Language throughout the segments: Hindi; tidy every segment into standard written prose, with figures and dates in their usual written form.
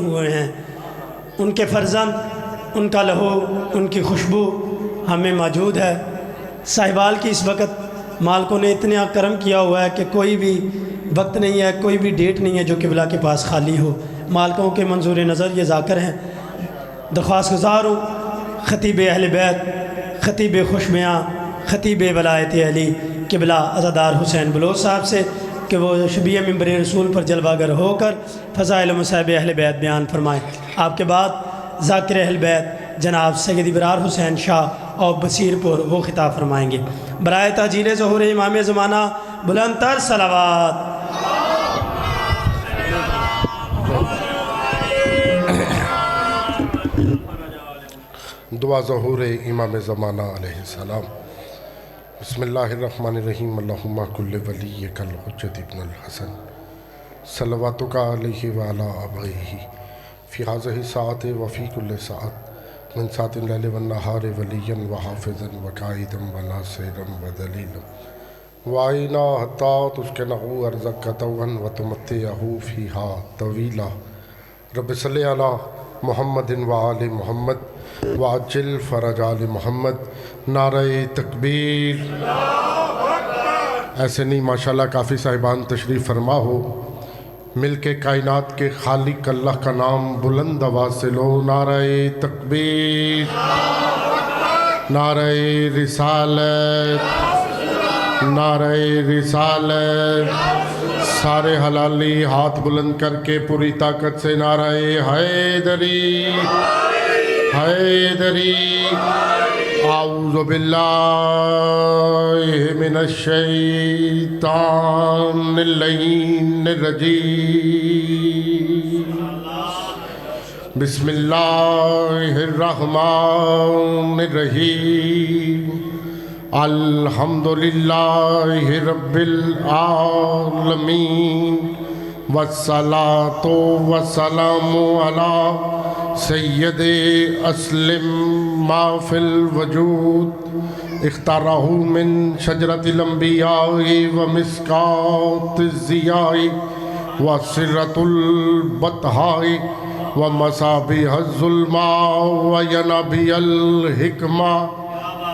हुए हैं, उनके फ़र्जंद, उनका लहू, उनकी खुशबू हमें मौजूद है। साहिबाल की इस वक्त मालिकों ने इतना करम किया हुआ है कि कोई भी वक्त नहीं है, कोई भी डेट नहीं है जो क़िबला के पास खाली हो। मालिकों के मंजूर नज़र ये ज़ाकर हैं। दरख्वास्त गुज़ार हूँ ख़तीब अहल बैत, ख़तीब खुशमियाँ, ख़तीब वलायत अली क़िबला अज़ादार हुसैन बलोच साहब से कि वो शबीह मिंबर रसूल पर जलवागर होकर फ़ज़ाइल मसाइब अहल बैत बयान फरमाएँ। आपके बाद ज़ाकिर अहल बैत जनाब सैयद इब्रार हुसैन शाह और बसीरपुर वो खिताब फरमाएँगे। बराए ताजील ज़हूर इमाम ज़माना बुलंद तर सलावत। दुआ ज़हूर इमाम ज़माना अलैहिस्सलाम। बिस्मिल्लाहिर्रहमानिर्रहीम। अल्लाहुम्मा कुल्लि वलिय्यकल हुज्जत इब्नुल हसन सल्लवातुका अलैहि व अला आबैहि फ़ी हाज़िहि साअति व फ़ी कुल्लि साअत मिन साअतिल लैलि वन नहारि वलिय्यन व हाफ़िज़न व काइदन व नासिरन व दलीलन व आइना हत्ता तुस्किनहु अर्ज़क़ तवन व तुमत्तिअहु फ़ीहा तवीला। रब्बि सल्लि अला मुहम्मदिन व आलि मुहम्मद व अज्जिल फ़रज आलि मुहम्मद। नारे तकबीर। ऐसे नहीं माशाल्लाह काफ़ी साहिबान तशरीफ़ फरमा हो। मिल के कायनात के खालिक अल्लाह का नाम बुलंद आवाज़ से लो। नारे तकबीर, नारे रिसालत, नारे रिसालत। सारे हलाली हाथ बुलंद करके पूरी ताकत से नारे हैदरी, हैदरी। आऊज़ु बिल्लाहि मिनश शैतानिर रजीम। बिस्मिल्लाहिर रहमानिर रहीम। अल्हम्दुलिल्लाहि रब्बिल आलमीन वस्सलातु वस्सलामु अला सय्यदे अस्लिम मा फिल वजूद इख्तारहु मिन शजरतिल अंबिया'i व मिस्कातिज़ ज़िया'i व सिर्रतुल बतहा'i व मसाबिहज़ ज़ुल्मा व यनाबियल हिकमा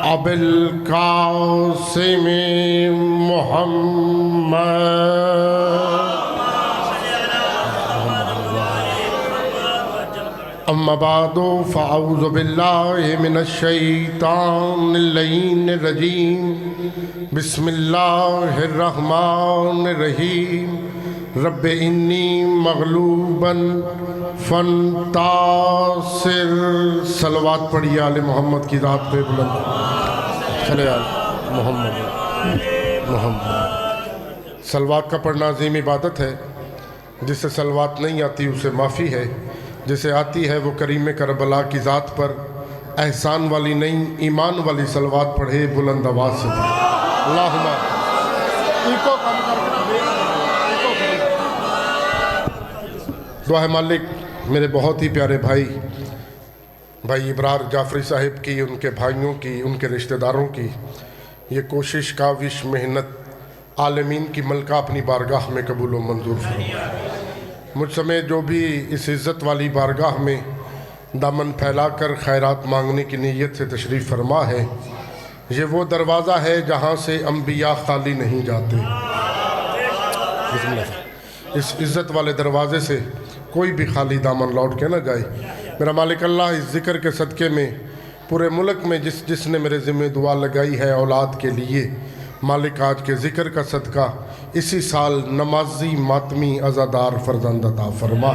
अबिल कासिम मुहम्मद। अम्मा बादो फ़अऊज़ु बिल्लाहि मिनश शैतानिर रजीम। बिस्मिल्लाहिर रहमानिर रहीम। रब्बि इन्नी मग़लूबन फ़ंतासिर। सलवात पढ़िए आले मोहम्मद की रात पे बुलंद चले आले मोहम्मद मोहम्मद। सलवात का पढ़ना अज़ीम इबादत है। जिसे सलवात नहीं आती उसे माफ़ी है, जिसे आती है वो करीम करबला की ज़ात पर एहसान वाली नहीं ईमान वाली सलवात पढ़े बुलंद आवाज़ से। अल्लाहुम्मा इको कम दुआ है मालिक मेरे बहुत ही प्यारे भाई इब्रार जाफरी साहिब की, उनके भाइयों की, उनके रिश्तेदारों की ये कोशिश काविश मेहनत आलमीन की मलका अपनी बारगाह में कबूल व मंजूर फरमाए। मुझ समय जो भी इस इज़्ज़त वाली बारगाह में दामन फैलाकर खैरात मांगने की नीयत से तशरीफ़ फरमा है, ये वो दरवाज़ा है जहाँ से अम्बिया खाली नहीं जाते। इस इज़्ज़त वाले दरवाज़े से कोई भी खाली दामन लौट के ना जाए। मेरा मालिक अल्लाह इस ज़िक्र के सदक़े में पूरे मुल्क में जिसने मेरे ज़िम्मे दुआ लगाई है औलाद के लिए, मालिक आज के ज़िक्र का सदका इसी साल नमाजी मातमी अज़ादार फ़र्ज़ंद अता फरमा।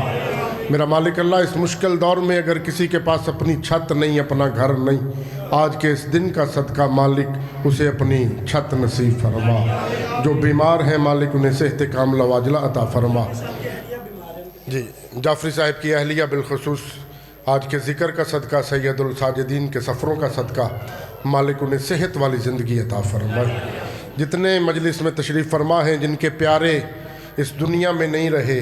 मेरा मालिक अल्लाह इस मुश्किल दौर में अगर किसी के पास अपनी छत नहीं, अपना घर नहीं, आज के इस दिन का सदका मालिक उसे अपनी छत नसीब फरमा। जो बीमार हैं मालिक उन्हें सेहत कामिला वाजिला अता फरमा। जी जाफरी साहिब की अहलिया बिलखुसूस आज के ज़िक्र का सदका, सैयदुल साजिदीन के सफ़रों का सदका, मालिक उन्हें सेहत वाली ज़िंदगी अता फरमाए। जितने मजलिस में तशरीफ़ फरमा हैं, जिनके प्यारे इस दुनिया में नहीं रहे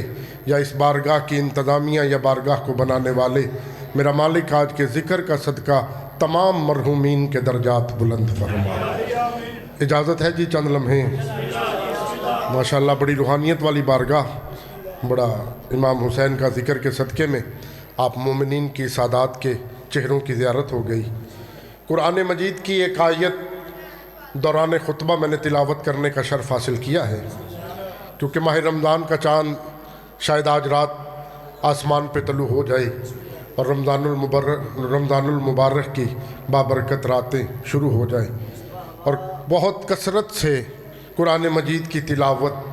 या इस बारगाह की इंतज़ामिया या बारगाह को बनाने वाले, मेरा मालिक आज के ज़िक्र का सदका तमाम मरहूमीन के दर्जात बुलंद फरमा। इजाज़त है जी चंद लम्हे। माशाअल्लाह बड़ी रूहानियत वाली बारगाह, बड़ा इमाम हुसैन का ज़िक्र के सदक़े में आप मोमिनीन की सादात के चेहरों की ज़ियारत हो गई। कुरान मजीद की एक आयत दौरान खुतबा मैंने तिलावत करने का शर्फ हासिल किया है, क्योंकि माह रमज़ान का चाँद शायद आज रात आसमान पे तलू हो जाए और रमज़ानुल मुबारक की बाबरकत रातें शुरू हो जाए और बहुत कसरत से कुरान मजीद की तिलावत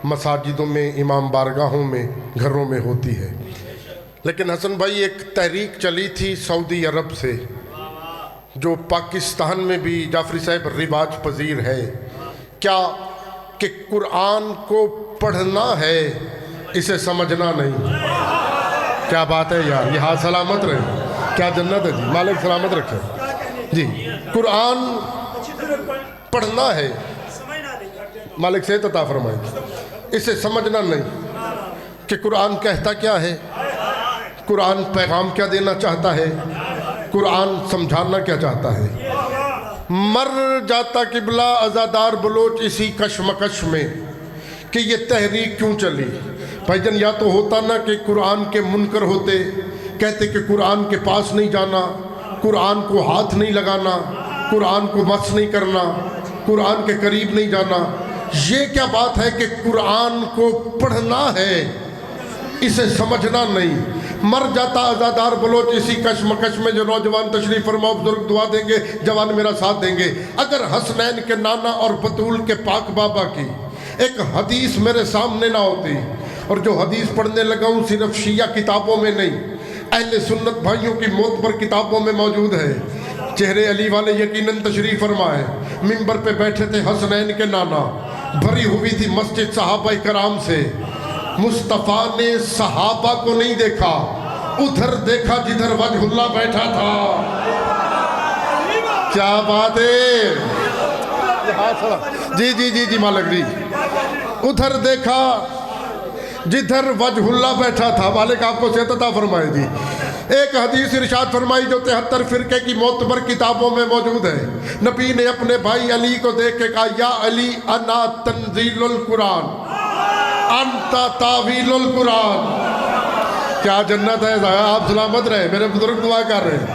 मसाजिदों में, इमाम बारगाहों में, घरों में होती है। लेकिन हसन भाई, एक तहरीक चली थी सऊदी अरब से, जो पाकिस्तान में भी जाफरी साहब रिवाज पजीर है, क्या कि कुरान को पढ़ना है, इसे समझना नहीं। क्या बात है यार, ये हाथ सलामत रहे, क्या जन्नत है जी, मालिक सलामत रखे जी। कुरान पढ़ना है, मालिक से अता फरमाए, इसे समझना नहीं कि कुरान कहता क्या है, कुरान पैगाम क्या देना चाहता है, कुरान समझाना क्या चाहता है। मर जाता किबला अज़ादार बलोच इसी कशमकश में कि ये तहरीक क्यों चली। भाईजन, या तो होता ना कि कुरान के मुनकर होते, कहते कि कुरान के पास नहीं जाना, कुरान को हाथ नहीं लगाना, कुरान को मस नहीं करना, कुरान के करीब नहीं जाना। ये क्या बात है कि कुरान को पढ़ना है, इसे समझना नहीं। मर जाता आज़ादार बलोच इसी कशमकश में। जो नौजवान तशरीफ़ फरमाओ, बुजुर्ग दुआ देंगे, जवान मेरा साथ देंगे। अगर हसनैन के नाना और बतूल के पाक बाबा की एक हदीस मेरे सामने ना होती, और जो हदीस पढ़ने लगा हूँ सिर्फ शिया किताबों में नहीं, अहले सुन्नत भाइयों की मोतबर किताबों में मौजूद है। चेहरे अली वाले यकीनन तशरीफ़ फरमाए, मिंबर पे बैठे थे हसनैन के नाना, भरी हुई थी मस्जिद सहाबा कराम से। मुस्तफ़ा ने सहाबा को नहीं देखा, उधर देखा जिधर वजहुल्लाह बैठा था। क्या बात है जी जी जी जी मालिक जी, उधर देखा जिधर वजहुल्लाह बैठा था। मालिक आपको सेहत अता फरमाए जी। एक हदीस इरशाद फरमाई जो 73 फिरके की मोतबर किताबों में मौजूद है। नबी ने अपने भाई अली को देख के कहा, या अली अना तंजीलुल कुरान अंता तावीलुल कुरान। क्या जन्नत है, आप सलामत रहे, मेरे बुजुर्ग दुआ कर रहे हैं।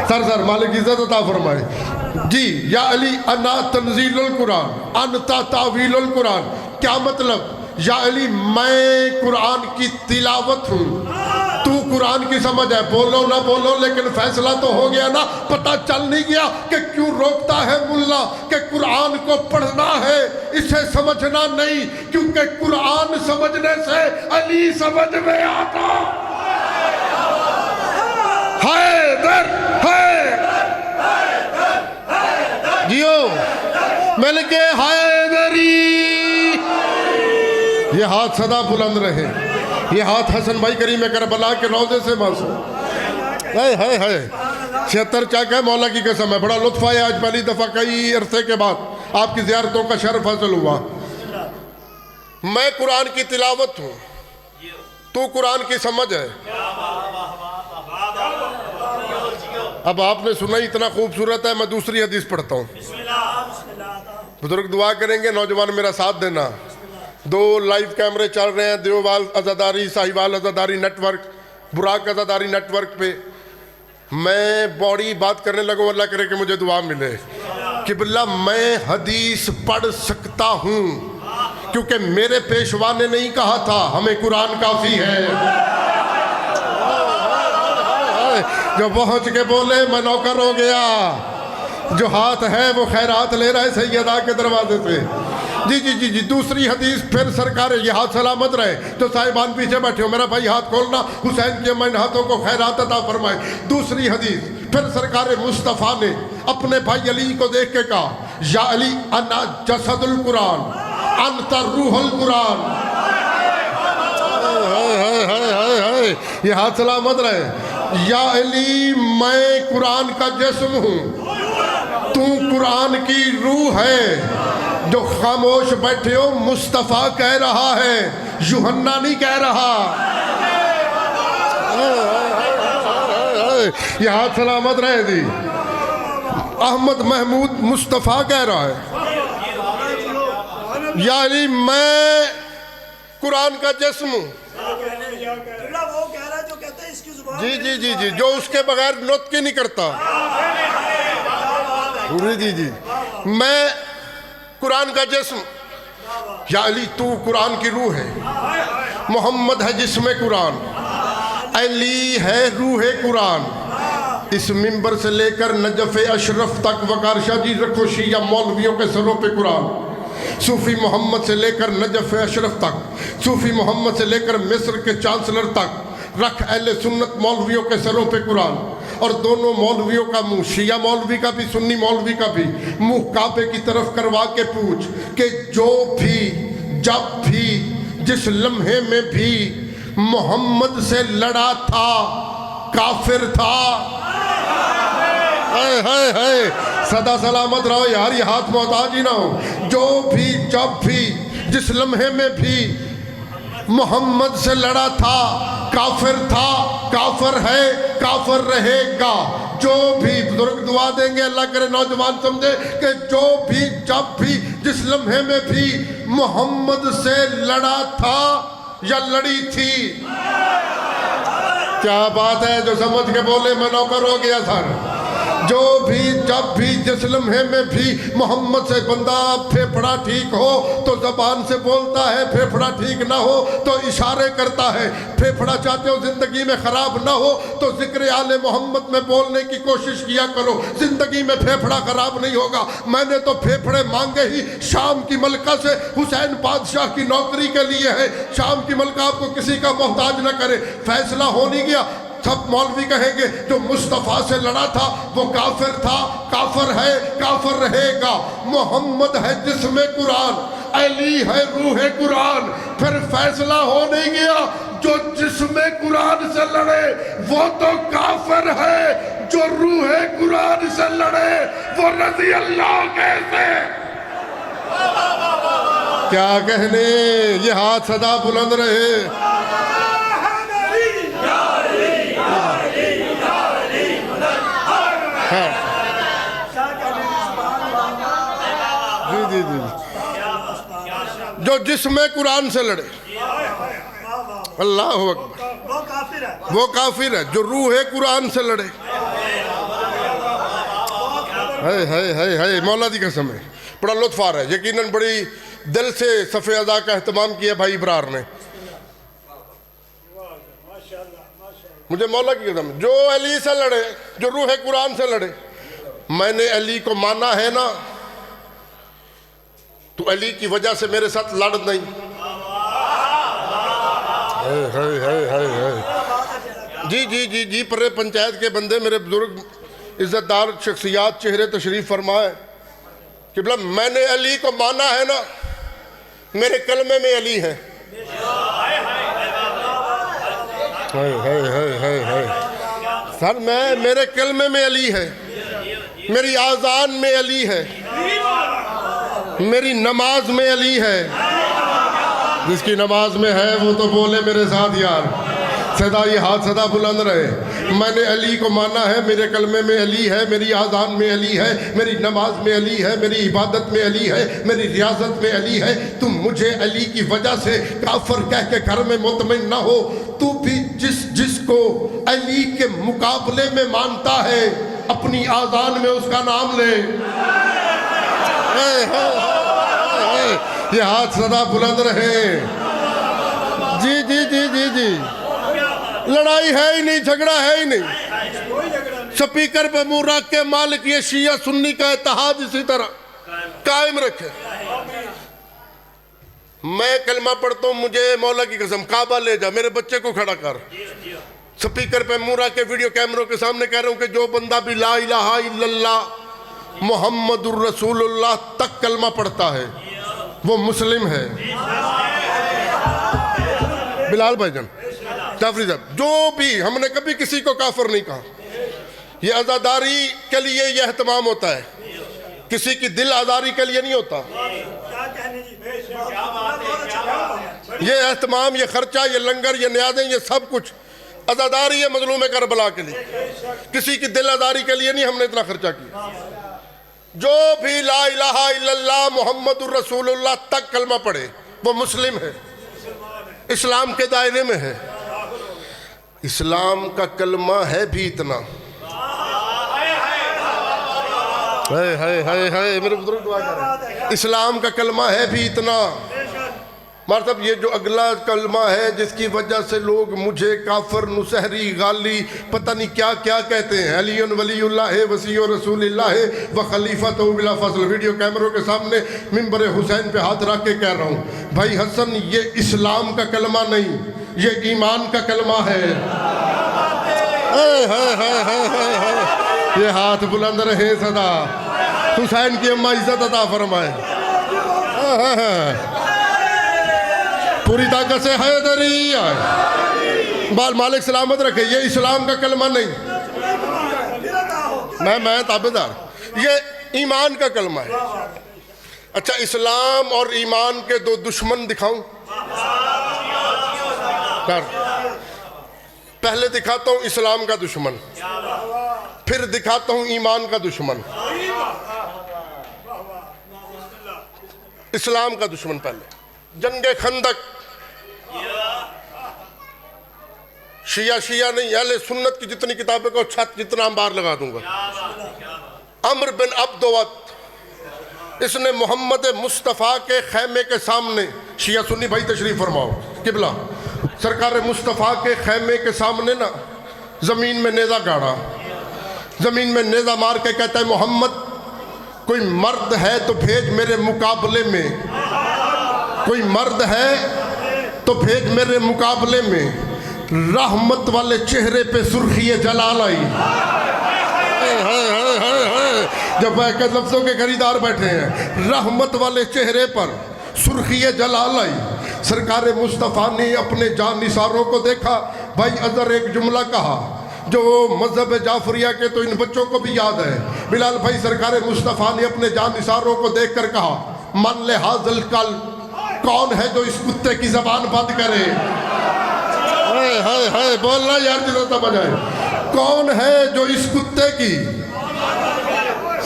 सर मालिक इज्जत अता फरमाए जी। या अली अना तंजीलुल कुरान अंता तावीलुल कुरान। क्या मतलब? या अली, मैं कुरान की तिलावत हूँ, तू कुरान की समझ है। बोलो ना बोलो, लेकिन फैसला तो हो गया ना। पता चल नहीं गया कि क्यों रोकता है मुल्ला कि कुरान को पढ़ना है, इसे समझना नहीं, क्योंकि कुरान समझने से अली समझ में आता हैदर है। जियो मिल के हैदरी। ये हाथ सदा बुलंद रहे, ये हाथ हसन भाई करीम करबला के रोज़े से मासूम। है 76 चाक है, मौला की कसम है। बड़ा लुत्फ़ आया आज, पहली दफ़ा कई अरसे के बाद आपकी ज़ियारतों का शर्फ हासिल हुआ। मैं कुरान की तिलावत हूँ, तू कुरान की समझ है। अब आपने सुना इतना खूबसूरत है, मैं दूसरी हदीस पढ़ता हूँ। बुजुर्ग दुआ करेंगे, नौजवान मेरा साथ देना। 2 लाइव कैमरे चल रहे हैं, देववाल अज़ादारी, साहिवाल अज़ादारी नेटवर्क, बुराक अज़ादारी नेटवर्क पे। मैं बड़ी बात करने लगा, अल्लाह करे कि मुझे दुआ मिले कि बिल्ला मैं हदीस पढ़ सकता हूँ, क्योंकि मेरे पेशवा ने नहीं कहा था हमें कुरान काफ़ी है। जो पहुँच के बोले मैं नौकर हो गया, जो हाथ है वो खैरात ले रहा है सैयदा के दरवाजे से। जी जी जी जी। दूसरी हदीस फिर सरकार, ये हाथ सलामत रहे। जो साहिबान पीछे बैठे हो, मेरा भाई हाथ खोलना, हुसैन के मन हाथों को खैरात अता फरमाए। दूसरी हदीस फिर सरकार मुस्तफ़ा ने अपने भाई अली को देख के कहा, या अली अन्ना जसदुल कुरान अंता रूहुल कुरान। ये हाथ सलामत रहे। या अली, मैं कुरान का जिस्म हूँ, तू कुरान की रूह है। जो खामोश बैठे हो, मुस्तफ़ा कह रहा है, यूहन्ना नहीं कह रहा। ये हाथ सलामत रहे जी। अहमद महमूद मुस्तफ़ा कह रहा है, यानी मैं कुरान का जिस्म हूँ, जी जी जी जी, जो उसके बगैर नुत्क नहीं करता। जी जी जी, मैं कुरान का जिस्म, या अली तू कुरान की रूह है, मोहम्मद है जिस्म कुरान, अली है रूह कुरान। इस मिंबर से लेकर नजफ अशरफ तक वकार शाह जी रखो शिया मौलवियों के सरों पे कुरान। सूफी मोहम्मद से लेकर नजफ अशरफ तक, सूफी मोहम्मद से लेकर मिस्र के चांसलर तक रख अहले सुन्नत मौलवियों के सरों पे कुरान। और दोनों मौलवियों का मुंह, शिया मौलवी का भी सुन्नी मौलवी का भी मुंह काबे की तरफ करवा के पूछ कि जो भी जब भी जिस लम्हे में भी मोहम्मद से लड़ा था काफिर था। है है सदा सलामत रहो यार, ये हाथ मोहताज ही ना हो। जो भी जब भी जिस लम्हे में भी मोहम्मद से लड़ा था काफिर था, काफिर है, काफिर रहेगा। जो भी बुजुर्ग दुआ देंगे, अल्लाह करे नौजवान समझे कि जो भी जब भी जिस लम्हे में भी मोहम्मद से लड़ा था या लड़ी थी। क्या बात है, जो समझ के बोले मैं नौकर हो गया सर। जो भी जब भी जिस लम्हे में भी मोहम्मद से बंदा फेफड़ा ठीक हो तो जबान से बोलता है, फेफड़ा ठीक ना हो तो इशारे करता है। फेफड़ा चाहते हो जिंदगी में खराब ना हो तो जिक्र आले मोहम्मद में बोलने की कोशिश किया करो, जिंदगी में फेफड़ा खराब नहीं होगा। मैंने तो फेफड़े मांगे ही शाम की मलका से हुसैन बादशाह की नौकरी के लिए है। शाम की मलका आपको किसी का मोहताज न करे। फैसला हो नहीं गया, सब मौलवी कहेंगे जो मुस्तफ़ा से लड़ा था वो काफिर था, काफिर है, काफिर रहेगा। मोहम्मद है जिस्म कुरान, अली है रूह कुरान। फिर फैसला हो नहीं गया, जो जिस्म कुरान से लड़े वो तो काफिर है, जो रूह कुरान से लड़े वो रज़ी अल्लाह कैसे। क्या कहने, ये हाथ सदा बुलंद रहे। जी जी जी, जो जिस्म कुरान से लड़े अल्लाह अकबर वो काफिर है, जो रूह कुरान से लड़े। है मौला दी कसम है, बड़ा लुत्फ आ रहा है। यकीनन बड़ी दिल से सफ़े अदा का एहतमाम किया भाई इब्रार ने। मुझे मौला की कसम, जो अली से लड़े, जो रूह कुरान से लड़े। मैंने अली को माना है ना, तो अली की वजह से मेरे साथ लड़ नहीं। जी जी जी जी, परे पंचायत के बंदे, मेरे बुजुर्ग इज्जतदार शख्सियात चेहरे तशरीफ फरमाए कि बोला मैंने अली को माना है ना, मेरे कलमे में अली है। सर मैं, मेरे कलमे में अली है, मेरी आज़ान में अली है, मेरी नमाज में अली है। जिसकी नमाज में है वो तो बोले मेरे साथ यार, सदा ये हाथ सदा बुलंद रहे। मैंने अली को माना है, मेरे कलमे में अली है, मेरी आज़ान में अली है, मेरी नमाज में अली है, मेरी इबादत में अली है, मेरी रियाजत में अली है। तुम मुझे अली की वजह से काफिर कह के घर में मुतमिन ना हो। तू भी जिसको अली के मुकाबले में मानता है अपनी आज़ान में उसका नाम ले। ये हाथ सदा बुलंद रहे। जी जी जी जी जी, लड़ाई है ही नहीं, झगड़ा है ही नहीं। स्पीकर पे मुंह रख के मालिक ये शिया सुन्नी का इत्तेहाद इसी तरह कायम रखे। मैं कलमा पढ़ता हूँ, मुझे मौला की कसम काबा ले जा, मेरे बच्चे को खड़ा कर। स्पीकर पे मुंह रख के वीडियो कैमरों के सामने कह रहा हूँ कि जो बंदा भी ला इलाहा इल्लल्लाह मुहम्मदुर रसूलुल्लाह तक कलमा पढ़ता है वो मुस्लिम है। बिलाल भाईजान, जाफरी साहब, जो भी, हमने कभी किसी को काफिर नहीं कहा। ये आज़ादारी के लिए ये एहतमाम होता है, किसी की दिल आज़ारी के लिए नहीं होता। ये एहतमाम, ये खर्चा, ये लंगर, ये न्याज़ें, ये सब कुछ आज़ादारी है मजलूम करबला के लिए, किसी की दिल आज़ारी के लिए नहीं हमने इतना खर्चा किया। जो भी ला इलाहा इल्लल्लाह मुहम्मदुर रसूलुल्लाह तक कलमा पढ़े वो मुस्लिम है, इस्लाम के दायरे में है। इस्लाम का कलमा है भी इतना, है मेरे बुजुर्ग दुआ करें, इस्लाम का कलमा है भी इतना। मतलब ये जो अगला कलमा है जिसकी वजह से लोग मुझे काफर, नुसहरी, गाली, पता नहीं क्या क्या कहते हैं। अलीउन वलीउल्लाह है, वसी रसूलुल्लाह है व खलीफतहु बिला फज़ल। वीडियो कैमरों के सामने मिंबर हुसैन पे हाथ रख के कह रहा हूँ, भाई हसन ये इस्लाम का कलमा नहीं, ये ईमान का कलमा है। ये हाथ बुलंद रहे सदा, हुसैन की अम्मा इज्जत अता फरमाए। पूरी ताकत से हैदरी बाल मालिक सलामत रखे। ये इस्लाम का कलमा नहीं, मैं ताबेदार, ये ईमान का कलमा है। अच्छा, इस्लाम और ईमान के दो दुश्मन दिखाऊं? पहले दिखाता हूं इस्लाम का दुश्मन, फिर दिखाता हूं ईमान का दुश्मन। इस्लाम का दुश्मन पहले, जंगे खंदक, शिया नहीं, अहले सुन्नत की जितनी किताबें को छत जितना अंबार लगा दूंगा। अम्र बिन अब्दवत, इसने मोहम्मद मुस्तफ़ा के खैमे के सामने, शिया सुन्नी भाई तशरीफ फरमाओ किबला, सरकार मुस्तफ़ा के खैमे के सामने ना जमीन में नेज़ा गाड़ा, जमीन में नेज़ा मार के कहता है, मोहम्मद कोई मर्द है तो भेज मेरे मुकाबले में, कोई मर्द है तो भेज मेरे मुकाबले में। रहमत वाले चेहरे पे सुर्खी जलाल आई। जब लफ्ज़ों के खरीदार बैठे हैं, रहमत वाले चेहरे पर सुर्खी जलाल आई। सरकार मुस्तफ़ा ने अपने जानिसारों को देखा। भाई अज़र एक जुमला कहा जो मज़हब जाफरिया के तो इन बच्चों को भी याद है। बिलाल भाई, सरकार मुस्तफ़ा ने अपने जानिसारों को देख कर कहा, मन ले हाज़िल कल, कौन है जो इस कुत्ते की ज़बान बंद करे? है बोलना यार जितना समझ आए, कौन है जो इस कुत्ते की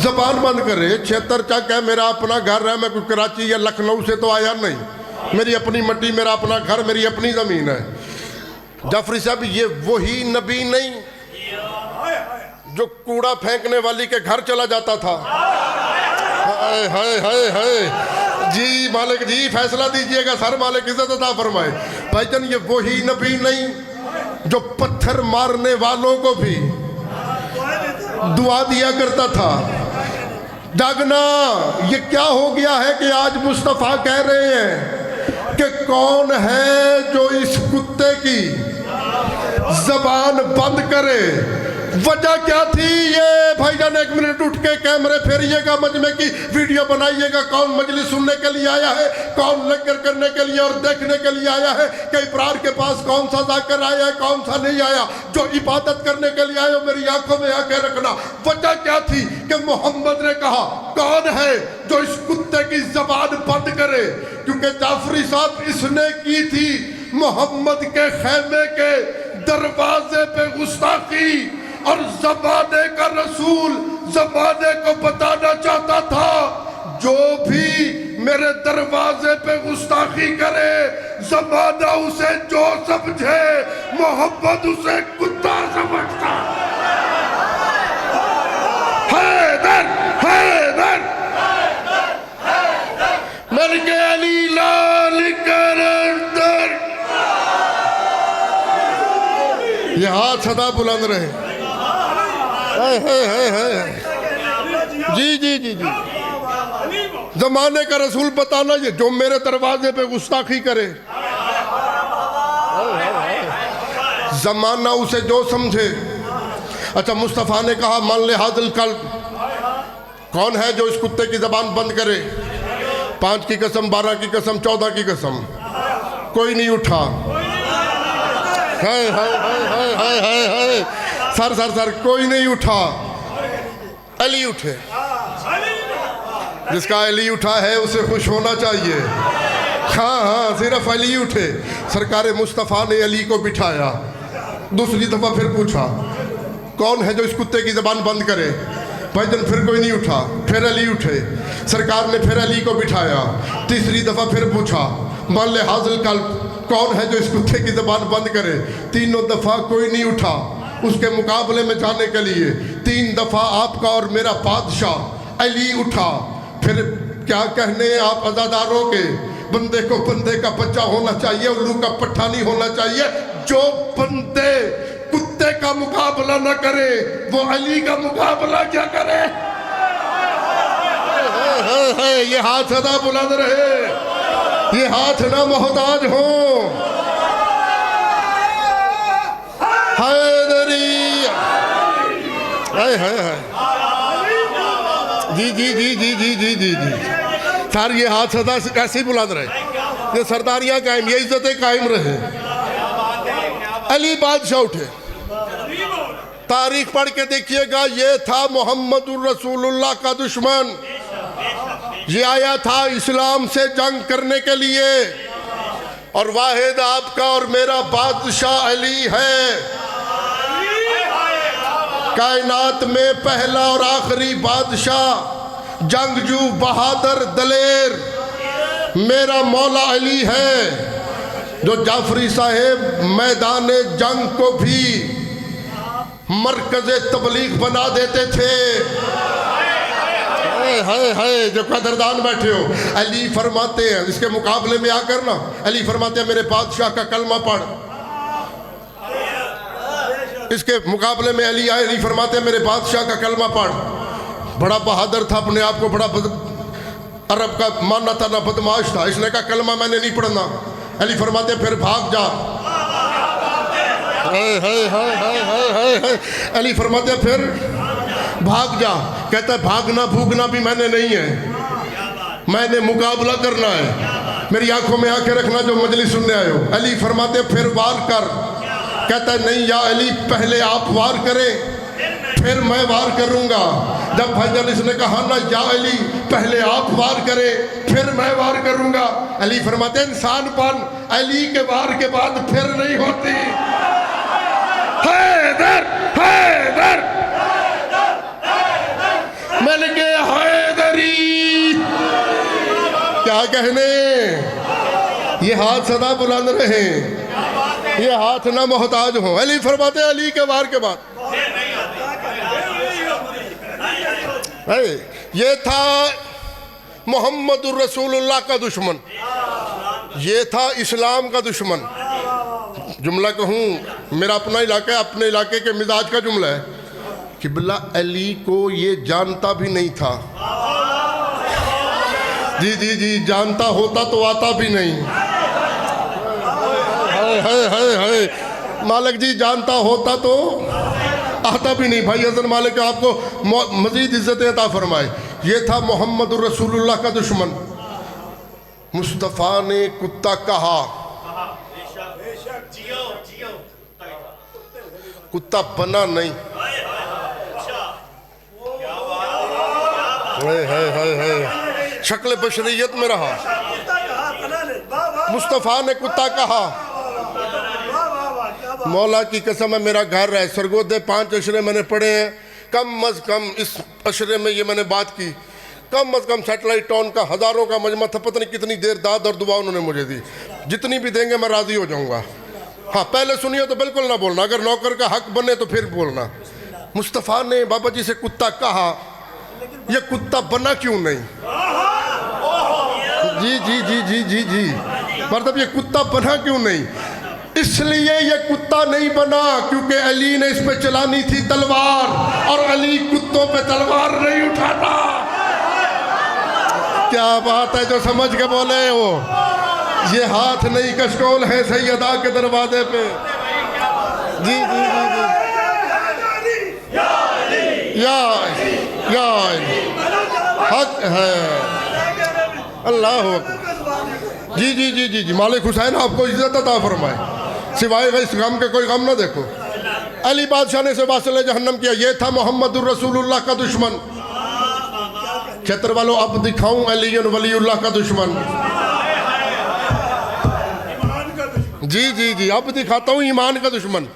ज़बान बंद करे? 76 चक है, मेरा अपना घर है, मैं कोई कराची या लखनऊ से तो आया नहीं, मेरी अपनी मट्टी, मेरा अपना घर, मेरी अपनी ज़मीन है। जाफरी साहब, ये वही नबी नहीं जो कूड़ा फेंकने वाली के घर चला जाता था? है जी मालिक जी, फैसला दीजिएगा सर, मालिक इज्जत अता फरमाए। भाईजान, ये वही नबी नहीं जो पत्थर मारने वालों को भी दुआ दिया करता था। जागना, ये क्या हो गया है कि आज मुस्तफ़ा कह रहे हैं कि कौन है जो इस कुत्ते की जबान बंद करे? वजह क्या थी? ये भाईजान 1 मिनट उठ के कैमरे फेरिएगा, मजमे की वीडियो बनाइएगा, कौन मजलिस सुनने के लिए आया है, कौन लंगर करने के लिए और देखने के लिए आया है, कि इब्रार के पास कौन सा जाकर आया है, कौन सा नहीं आया। जो इबादत करने के लिए आए हो, मेरी आंखों में आके रखना। वजह क्या थी कि मोहम्मद ने कहा, कौन है जो इस कुत्ते की जबान बंद करे? क्योंकि जाफरी साहब, इसने की थी मोहम्मद के खैमे के दरवाजे पे गुस्ताखी, और ज़माने का रसूल ज़माने को बताना चाहता था, जो भी मेरे दरवाजे पे गुस्ताखी करे, ज़माना उसे जो समझे, मोहम्मद उसे कुत्ता समझता। हैदर हैदर मरके अली लाल करंदर। ये हाथ सदा बुलंद रहे। जी जी जी जी, जमाने का रसूल बताना, ये जो मेरे दरवाजे पे गुस्ताखी करे, जमाना उसे जो समझे। अच्छा, मुस्तफ़ा ने कहा, मान ले हाजिल कल, कौन है जो इस कुत्ते की जबान बंद करे? 5 की कसम, 12 की कसम, 14 की कसम, कोई नहीं उठा। सर कोई नहीं उठा। अली उठे। जिसका अली उठा है उसे खुश होना चाहिए। हाँ, सिर्फ अली उठे। सरकार मुस्तफ़ा ने अली को बिठाया। दूसरी दफ़ा फिर पूछा, कौन है जो इस कुत्ते की ज़बान बंद करे? भाईजान, फिर कोई नहीं उठा। फिर अली उठे। सरकार ने फिर अली को बिठाया। तीसरी दफ़ा फिर पूछा, मान ले हाजिल कल्ब, कौन है जो इस कुत्ते की ज़बान बंद करे? तीनों दफ़ा कोई नहीं उठा उसके मुकाबले में जाने के लिए। 3 दफ़ा आपका और मेरा बादशाह अली उठा। फिर क्या कहने आप अज़ादारों के, बंदे को बंदे का बच्चा होना चाहिए, उल्लू का पट्ठा नहीं होना चाहिए। जो बंदे कुत्ते का मुकाबला न करे वो अली का मुकाबला क्या करे? ये हाथ सदा बुलंद रहे, ये हाथ ना मोहताज हो। हैदरी जी जी जी जी जी जी जी जी सर, ये हाथ सदा कैसे ही बुलंद रहे, ये सरदारियां कायम, ये इज्जतें कायम रहे। अली बादशाह उठे, तारीख पढ़ के देखिएगा। ये था मोहम्मदुर रसूलुल्लाह का दुश्मन, ये आया था इस्लाम से जंग करने के लिए, और वाहिद आपका और मेरा बादशाह अली है। कायनात में पहला और आखिरी बादशाह, जंगजू, बहादुर, दलेर मेरा मौला अली है, जो जाफरी साहेब मैदान जंग को भी मरकज़ तबलीग बना देते थे। हाय जो कदरदान बैठे हो, अली फरमाते हैं इसके मुकाबले में आकर ना, अली फरमाते हैं मेरे बादशाह का कलमा पढ़। इसके मुकाबले में अली आए, अली फरमाते हैं मेरे बादशाह का कलमा पढ़। बड़ा बहादुर था, अपने आप को बड़ा अरब का मानना था, ना बदमाश था। इसने कहा कलमा मैंने नहीं पढ़ना। अली फरमाते हैं फिर भाग जा। अली फरमाते हैं फिर भाग जा। कहता है भागना भूगना भी मैंने नहीं है, मैंने मुकाबला करना है। मेरी आंखों में आंखें रखना जो मजलिस सुनने आए हो। अली फरमाते हैं फिर वार कर। कहता है नहीं या अली, पहले आप वार करें फिर मैं वार करूंगा। जब भाईजान इसने कहा ना या अली, पहले आप वार करें फिर मैं वार करूंगा। अली फरमाते हैं इंसानपन अली के वार के बाद फिर नहीं होती। हैदर हैदर मिल गए हैदरी, क्या कहने। ये हाथ सदा बुलंद रहे, ये हाथ ना मोहताज हो। अली फरमाते अली के वार के बाद ये था मोहम्मदुर रसूलुल्लाह का दुश्मन, ये था इस्लाम का दुश्मन। जुमला कहूँ मेरा अपना इलाका है, अपने इलाके के मिजाज का जुमला है। किबला अली को ये जानता भी नहीं था। जी जी जी, जानता होता तो आता भी नहीं। है मालिक जी, जानता होता तो आता भी नहीं। भाई हसन मालिक आपको मजीद इज्जत अता फरमाए। ये था मोहम्मद रसूलुल्लाह का दुश्मन। मुस्तफ़ा ने कुत्ता कहा, कुत्ता बना नहीं। है शक्ल बशरियत में रहा। मुस्तफ़ा ने कुत्ता कहा, मौला की कसम है मेरा घर है, सरगोदे 5 अशरे मैंने पढ़े हैं, कम अज़ कम इस अशरे में ये मैंने बात की, कम अज़ कम सैटेलाइट टाउन का हज़ारों का मजमा था, पता नहीं कितनी देर दाद और दुआ उन्होंने मुझे दी। जितनी भी देंगे मैं राज़ी हो जाऊँगा। हाँ, पहले सुनिए तो बिल्कुल ना बोलना, अगर नौकर का हक बने तो फिर बोलना। मुस्तफ़ा ने बाबा जी से कुत्ता कहा, ये कुत्ता बना क्यों नहीं? जी जी जी जी जी जी, मतलब ये कुत्ता बना क्यों नहीं? इसलिए ये कुत्ता नहीं बना क्योंकि अली ने इस पे चलानी थी तलवार, और अली कुत्तों पे तलवार नहीं उठाता। क्या बात है, जो समझ के बोले वो। ये हाथ नहीं कशकोल है सैयदा के दरवाजे पे। जी जी जी जी, या हक है। अल्लाह अकबर। जी जी जी जी जी, मालिक हुसैन आपको इज्जत अता फरमाए, सिवाय इस गम के कोई गम ना देखो। अली बादशाह ने वासिले जहन्नम किया। ये था मोहम्मदुर रसूलुल्लाह का दुश्मन। क्षेत्र वालों अब दिखाऊं अली वलीउल्लाह का दुश्मन। जी जी जी, अब दिखाता हूँ ईमान का दुश्मन।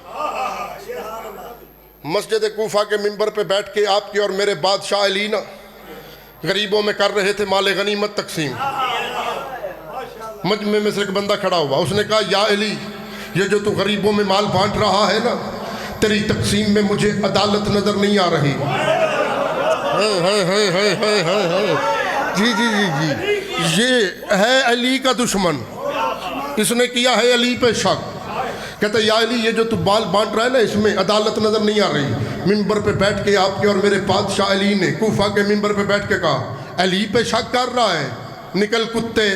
मस्जिद कूफा के मिंबर पे बैठ के आपके और मेरे बादशाह अली ना गरीबों में कर रहे थे माल गनीमत तकसीम। मजमे में से एक बंदा खड़ा हुआ, उसने कहा या अली, ये जो तू गरीबों में माल बांट रहा है ना, तेरी तकसीम में मुझे अदालत नजर नहीं आ रही। जी जी जी जी, ये है अली का दुश्मन, इसने किया है अली पे शक। कहता या अली, ये जो तू माल बांट रहा है ना, इसमें अदालत नजर नहीं आ रही। मिंबर पे बैठ के आपके और मेरे बादशाह अली ने कूफा के मिंबर पे बैठ के कहा, अली पे शक कर रहा है, निकल कुत्ते।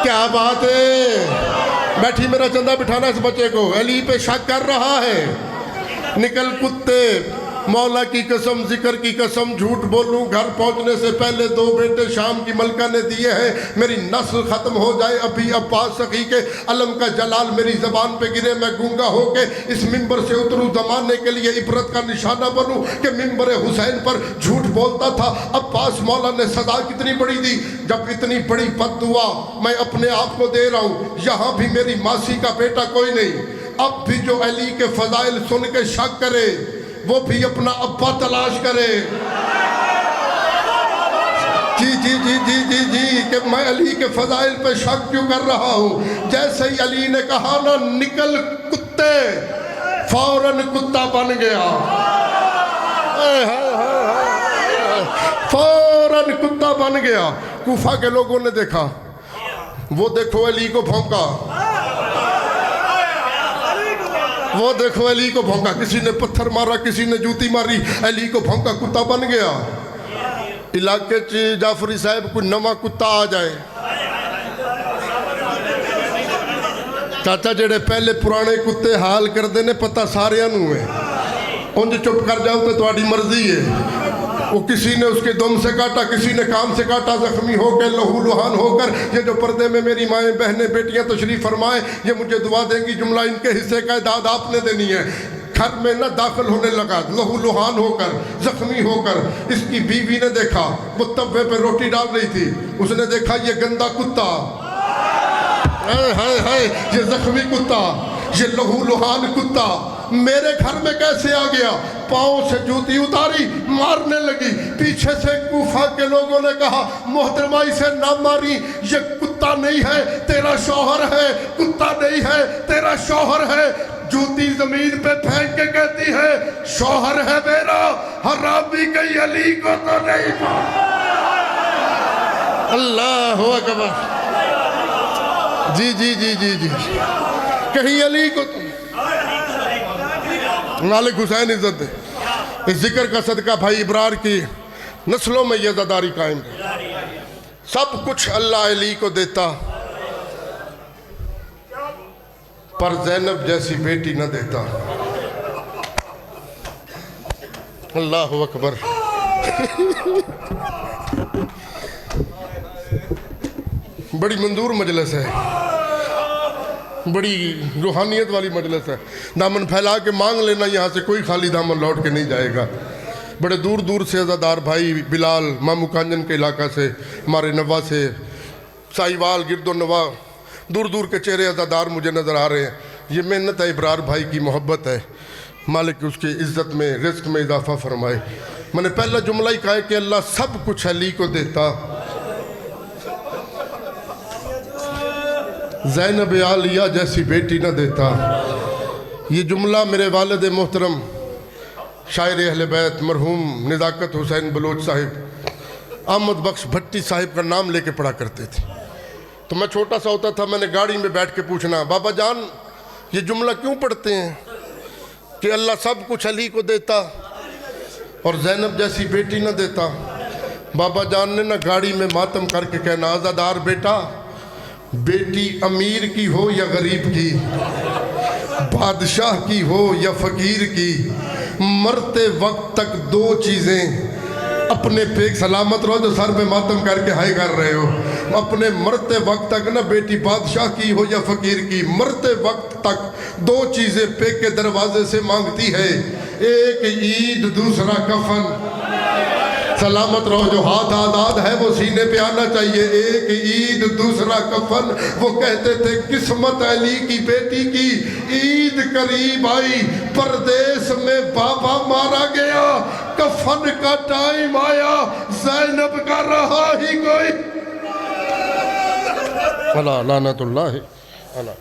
क्या बात है, बैठी मेरा चंदा बिठाना इस बच्चे को, अली पे शक कर रहा है, निकल कुत्ते। मौला की कसम, जिक्र की कसम, झूठ बोलूं घर पहुंचने से पहले 2 बेटे शाम की मलका ने दिए हैं, मेरी नस्ल खत्म हो जाए अभी अब्बास सखी के अलम का जलाल मेरी जबान पे गिरे, मैं गूंगा होके इस मिंबर से उतरूं, जमाने के लिए इबरत का निशाना बनूं कि मिंबर हुसैन पर झूठ बोलता था। अब्बास मौला ने सजा कितनी बड़ी दी, जब इतनी बड़ी बद्दुआ मैं अपने आप को दे रहा हूँ, यहाँ भी मेरी मासी का बेटा कोई नहीं। अब भी जो अली के फजाइल सुन के शक करे, वो भी अपना अब्बा तलाश करे। जी जी जी जी जी जी, कि मैं अली के फजाइल पे शक क्यों कर रहा हूँ। जैसे ही अली ने कहा ना निकल कुत्ते, फौरन कुत्ता बन गया, फौरन कुत्ता बन गया। कूफा के लोगों ने देखा, वो देखो अली को भौंका, वो देखो अली को भौंका, किसी ने पत्थर मारा, किसी ने जूती मारी, अली को भौंका, कुत्ता बन गया। इलाके च जाफरी साहब कोई नवा कुत्ता आ जाए, चाचा जेड़े पहले पुराने कुत्ते हाल करते ने पता सारिया नूं है, उंज चुप कर जाओ तो तुम्हारी मर्जी है। वो किसी ने उसके दम से काटा, किसी ने काम से काटा, जख्मी होकर लहू लुहान होकर। ये जो पर्दे में मेरी माएँ बहनें बेटियां तशरीफ फरमाएं, ये मुझे दुआ देंगी, जुमला इनके हिस्से का दाद आपने देनी है। घर में न दाखिल होने लगा लहू लुहान होकर, जख्मी होकर। इसकी बीवी ने देखा, वो तवे पे रोटी डाल रही थी, उसने देखा ये गंदा कुत्ता, है ये जख्मी कुत्ता, ये लहू लुहान कुत्ता मेरे घर में कैसे आ गया। पाँव से जूती उतारी, मारने लगी। पीछे से कूफा के लोगों ने कहा, मोहतरमा इसे ना मारी, ये कुत्ता नहीं है तेरा शौहर है, कुत्ता नहीं है तेरा शौहर है। जूती जमीन पे फेंक के कहती है, शौहर है मेरा, हरामी गई अली को तो नहीं। अल्लाह अकबर। जी जी जी जी जी, कहीं अली को तो मालिक हुसैन इज्जत दे। इस जिक्र का सदका भाई इब्रार की नस्लों में ये ज़दारी कायम है। सब कुछ अल्लाह अली को देता, पर ज़ैनब जैसी बेटी न देता। अल्लाह अकबर। बड़ी मंजूर मजलिस है, बड़ी रूहानियत वाली मजलिस है। दामन फैला के मांग लेना, यहाँ से कोई खाली दामन लौट के नहीं जाएगा। बड़े दूर दूर से अज़ादार भाई, बिलाल मामू कांजन के इलाका से, हमारे नवा से, साहिवाल गिरदो नवा, दूर दूर के चेहरे अज़ादार मुझे नज़र आ रहे हैं। ये मेहनत है, इब्रार भाई की मोहब्बत है। मालिक उसकी इज़्ज़त में, रिज़्क़ में इजाफ़ा फरमाए। मैंने पहला जुमला ही कहा है कि अल्लाह सब कुछ अली को देता, ज़ैनब आलिया जैसी बेटी न देता। ये जुमला मेरे वालिद मोहतरम शायर अहले बैत मरहूम निज़ाकत हुसैन बलोच साहिब अहमद बख्श भट्टी साहिब का नाम लेके पढ़ा करते थे। तो मैं छोटा सा होता था, मैंने गाड़ी में बैठ के पूछना, बाबा जान ये जुमला क्यों पढ़ते हैं कि अल्लाह सब कुछ अली को देता और ज़ैनब जैसी बेटी न देता। बाबा जान ने ना गाड़ी में मातम करके कहना, आज़ादार बेटा, बेटी अमीर की हो या गरीब की, बादशाह की हो या फ़कीर की, मरते वक्त तक 2 चीज़ें अपने पे सलामत रहो। जो सर में मातम करके हाय कर रहे हो, अपने मरते वक्त तक ना, बेटी बादशाह की हो या फ़कीर की, मरते वक्त तक 2 चीज़ें पे के दरवाजे से मांगती है, एक ईद, दूसरा कफन। सलामत रहो, जो हाथ आज़ाद है वो सीने पे आना चाहिए। एक ईद, दूसरा कफन। वो कहते थे किस्मत अली की बेटी की ईद करीब आई, परदेश में बाबा मारा गया, कफन का टाइम आया, ज़ैनब का रहा ही कोई। अला लानतुल्लाह अला।